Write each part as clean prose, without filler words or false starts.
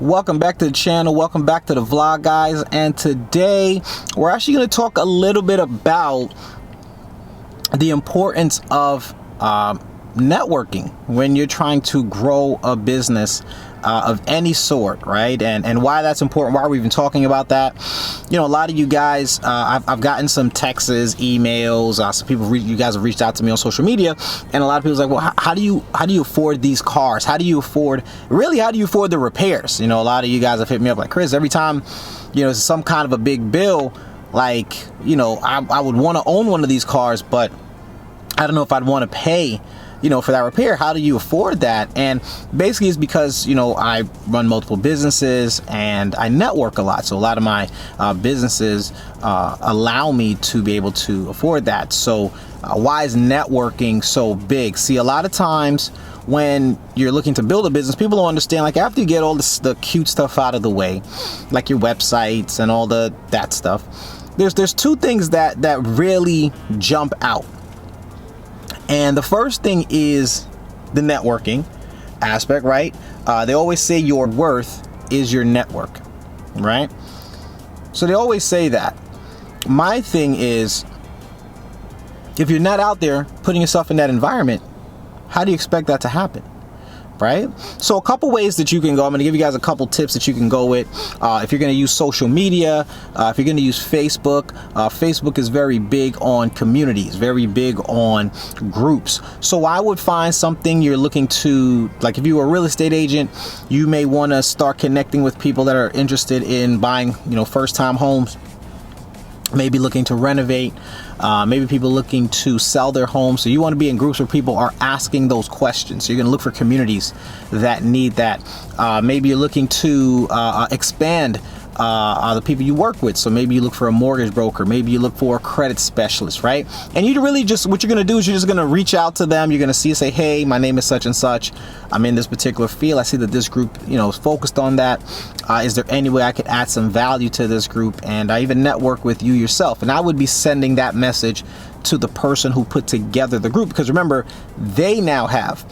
Welcome back to the channel. Welcome back to the vlog, guys. And today we're actually going to talk a little bit about the importance of networking when you're trying to grow a business of any sort, right? And why that's important, why we're even talking about that. You know, a lot of you guys, I've gotten some texts, emails, some people, you guys have reached out to me on social media, and a lot of people's like, well, how do you afford these cars? How do you afford the repairs? You know, a lot of you guys have hit me up like, Chris, every time, you know, it's some kind of a big bill, like, you know, I would want to own one of these cars, but I don't know if I'd want to pay, you know, for that repair. How do you afford that? And basically it's because, you know, I run multiple businesses and I network a lot. So a lot of my businesses allow me to be able to afford that. So why is networking so big? See, a lot of times when you're looking to build a business, people don't understand, like, after you get all the cute stuff out of the way, like your websites and all that stuff, there's two things that really jump out. And the first thing is the networking aspect, right? They always say your worth is your network, right? So they always say that. My thing is, if you're not out there putting yourself in that environment, how do you expect that to happen? Right? So a couple ways that you can go. I'm going to give you guys a couple tips that you can go with. If you're going to use social media, if you're going to use Facebook, Facebook is very big on communities, very big on groups. So I would find something you're looking to, like if you were a real estate agent, you may want to start connecting with people that are interested in buying, you know, first-time homes, maybe looking to renovate, maybe people looking to sell their homes. So you want to be in groups where people are asking those questions. So you're going to look for communities that need that. Maybe you're looking to expand the people you work with. So maybe you look for a mortgage broker, maybe you look for a credit specialist, right? And you really just, what you're going to do is you're just going to reach out to them. You're going to say, hey, my name is such and such. I'm in this particular field. I see that this group, you know, is focused on that. Is there any way I could add some value to this group? And I even network with you yourself. And I would be sending that message to the person who put together the group, because remember, they now have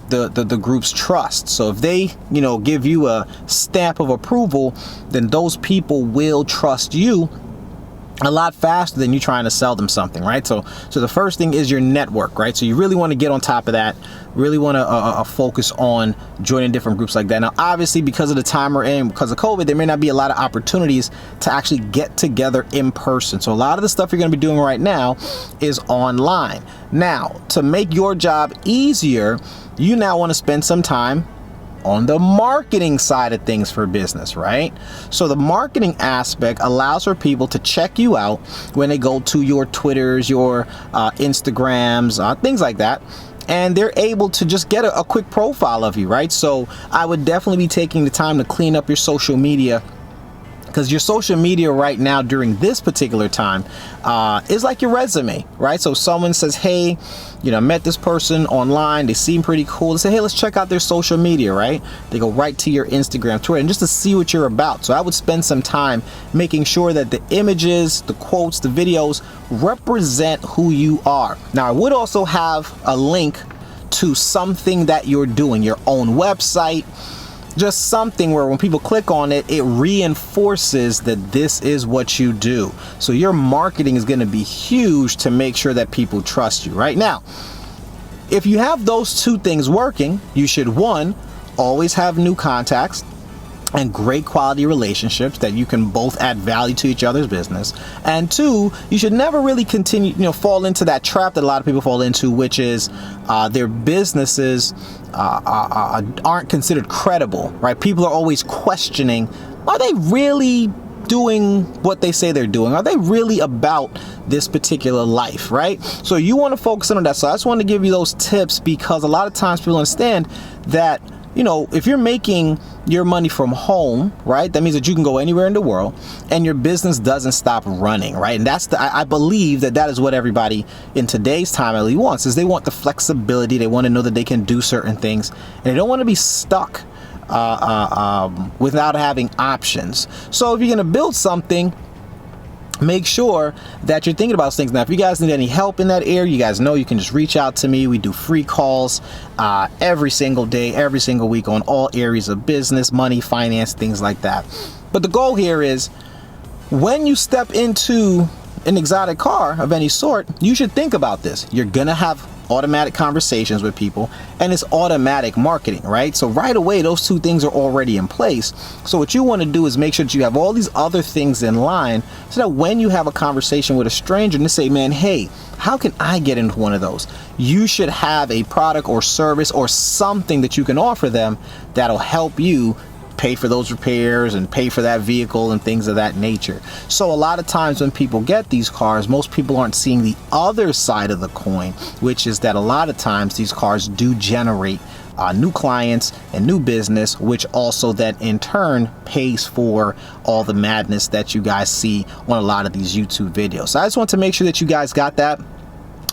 the group's trust. So if they, you know, give you a stamp of approval, then those people will trust you a lot faster than you trying to sell them something, right? So the first thing is your network, right? So you really want to get on top of that, really want to focus on joining different groups like that. Now, obviously, because of the time we're in, because of COVID, there may not be a lot of opportunities to actually get together in person. So a lot of the stuff you're going to be doing right now is online. Now, to make your job easier, you now want to spend some time on the marketing side of things for business, right? So the marketing aspect allows for people to check you out when they go to your Twitters, your Instagrams, things like that. And they're able to just get a quick profile of you, right? So I would definitely be taking the time to clean up your social media, because your social media right now during this particular time is like your resume, right? So someone says, hey, you know, I met this person online, they seem pretty cool. They say, hey, let's check out their social media, right? They go right to your Instagram, Twitter, and just to see what you're about. So I would spend some time making sure that the images, the quotes, the videos represent who you are. Now, I would also have a link to something that you're doing, your own website, just something where when people click on it, it reinforces that this is what you do. So your marketing is going to be huge to make sure that people trust you. Right now, if you have those two things working, you should, one, always have new contacts and great quality relationships that you can both add value to each other's business. And two, you should never really fall into that trap that a lot of people fall into, which is their businesses aren't considered credible, right? People are always questioning, are they really doing what they say they're doing? Are they really about this particular life, right? So you want to focus on that. So I just want to give you those tips, because a lot of times people understand that, you know, if you're making your money from home, right, that means that you can go anywhere in the world and your business doesn't stop running, right? And that's I believe that is what everybody in today's time really wants, is they want the flexibility. They want to know that they can do certain things, and they don't want to be stuck without having options. So if you're going to build something, make sure that you're thinking about things. Now, if you guys need any help in that area, you guys know you can just reach out to me. We do free calls every single day, every single week on all areas of business, money, finance, things like that. But the goal here is when you step into an exotic car of any sort, you should think about this. You're gonna have automatic conversations with people, and it's automatic marketing, right? So right away, those two things are already in place. So what you want to do is make sure that you have all these other things in line, so that when you have a conversation with a stranger and they say, man, hey, how can I get into one of those? You should have a product or service or something that you can offer them that'll help you pay for those repairs and pay for that vehicle and things of that nature. So a lot of times when people get these cars, most people aren't seeing the other side of the coin, which is that a lot of times these cars do generate new clients and new business, which also then in turn pays for all the madness that you guys see on a lot of these YouTube videos. So I just want to make sure that you guys got that.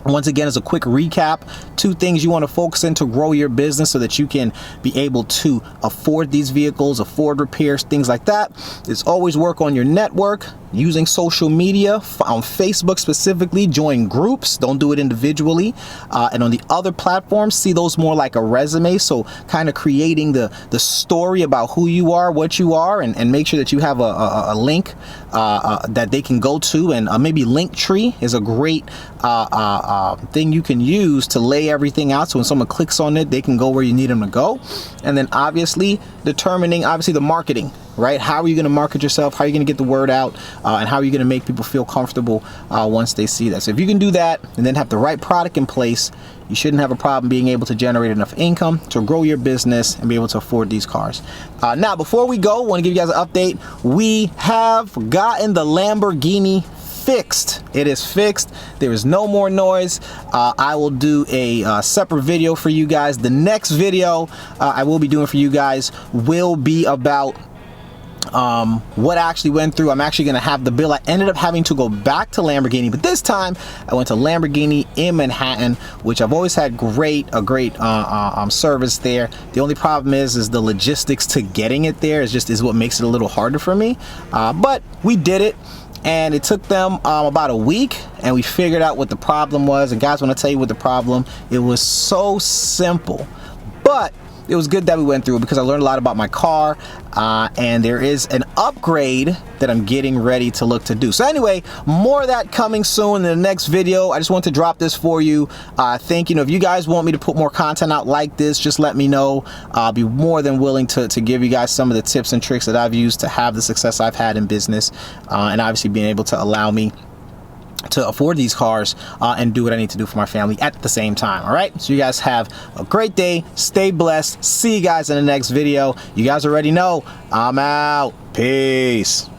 Once again, as a quick recap, 2 things you want to focus in to grow your business so that you can be able to afford these vehicles, afford repairs, things like that, is always work on your network, using social media, on Facebook specifically, join groups, don't do it individually, and on the other platforms, see those more like a resume, so kind of creating the story about who you are, what you are, and make sure that you have a link that they can go to, and maybe Linktree is a great thing you can use to lay everything out, so when someone clicks on it, they can go where you need them to go. And then obviously determining the marketing, right? How are you going to market yourself? How are you going to get the word out? And how are you going to make people feel comfortable once they see that? So if you can do that and then have the right product in place, you shouldn't have a problem being able to generate enough income to grow your business and be able to afford these cars. Now, before we go, I want to give you guys an update. We have gotten the Lamborghini fixed. It is fixed. There is no more noise. I will do a separate video for you guys. The next video I will be doing for you guys will be about what I actually went through. I'm actually going to have the bill. I ended up having to go back to Lamborghini, but this time I went to Lamborghini in Manhattan, which I've always had a great service there. The only problem is the logistics to getting it there is what makes it a little harder for me. But we did it. And it took them about a week, and we figured out what the problem was. And guys, when I tell you what the problem, it was so simple. But it was good that we went through it because I learned a lot about my car, and there is an upgrade that I'm getting ready to look to do. So anyway, more of that coming soon in the next video. I just want to drop this for you. If you guys want me to put more content out like this, just let me know. I'll be more than willing to give you guys some of the tips and tricks that I've used to have the success I've had in business, and obviously being able to allow me to afford these cars and do what I need to do for my family at the same time. All right, so you guys have a great day, stay blessed, see you guys in the next video. You guys already know I'm out. Peace.